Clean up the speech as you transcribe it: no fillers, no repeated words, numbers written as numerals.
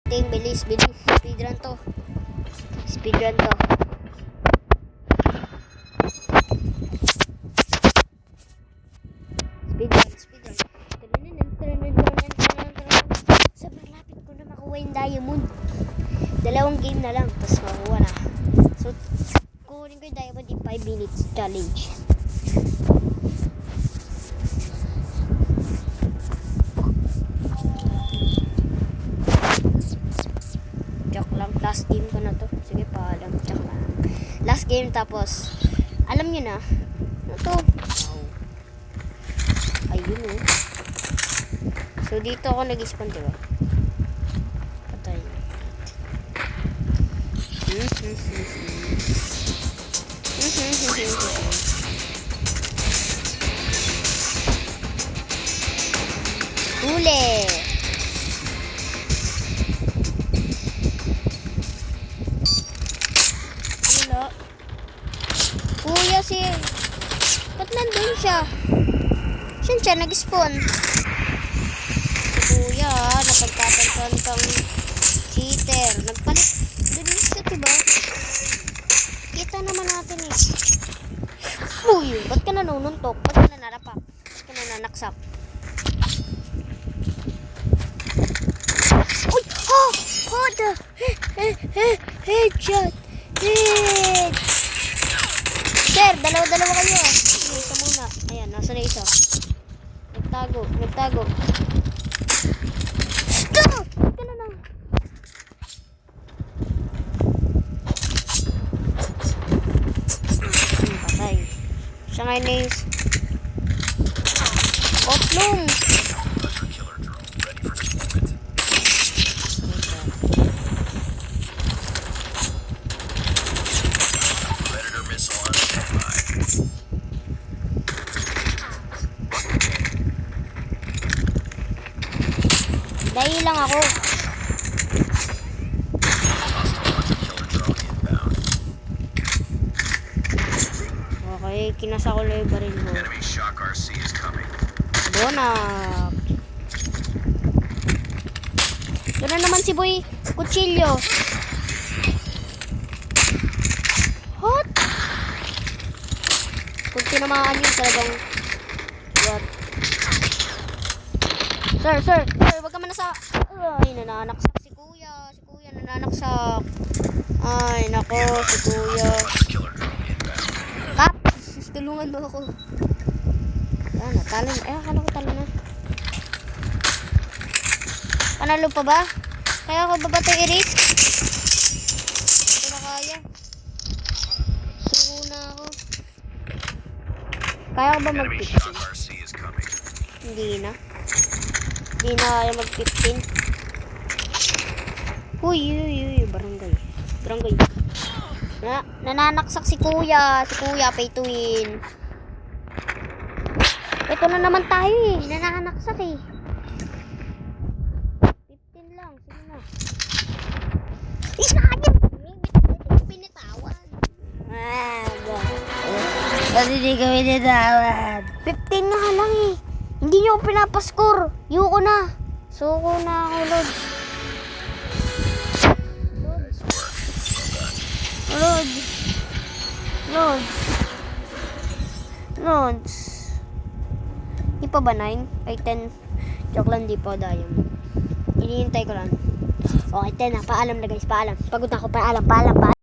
Bilis. Speedrun to. Speedrun. Sobrang lapit ko na makuha yung diamond. 2 game na lang, tapos makuha na. So, kukunin ko yung diamond in 5 minutes challenge. Joke lang, last game ko na to. Sige, paalam. Joke lang. Last game, tapos alam nyo na ito. Ayun o. So, dito ako nag-spawn, diba? Patay. Huli! Wala. Kuya ba't nandun siya? Saan siya nag-spawn? Si kuya, napagtatantuan kang cheater. Nagpalit. Dun siya, diba? Kita naman natin eh. Uy, ba't ka nanununtok? Ba't ka nanarapak? Ba't ka nananaksak? Uy! Oh! Koda! Headshot! Head! Sir, dalawa kayo. Isa muna. Ayan, nasa na isa. Nagtago. Ito! Ito na lang. Patay. Siya ngayon is Oplong. Dahil lang ako. Okay, kinasa ko lang yung baril mo. Bonak. Doon na naman si Boy Kutsilyo. Hot! Kung tinamaan yun talagang what? Sir, wag ka manasa. Ay, nananaksak si kuya. Si kuya nananaksak. Ay, nako, si kuya. Kap, tulungan mo ako. Yan, natalo na. Akala ko talo na. Panalo pa ba? Kaya ako ba ito i-risk? Ito na kaya. Suko na ako. Kaya ko ba mag-15? Hindi na. Hindi na kaya mag-15. Uy, barangay. Nananaksak si kuya. Si kuya, pay to win. Ito na naman tayo eh. Nananaksak eh. 15 lang. Sige na. Isa agad. Pinitawan. Kasi di ka pinitawan. 15 nga lang eh. Hindi nyo ako pinapascore. Yuko na. Suko na ako, Lods. Di pa ba 9? Ay 10. Joke lang, di pa diamond. Hinihintay ko lang. Okay, 10 na. Paalam na guys. Paalam. Pagod na ako. Paalam.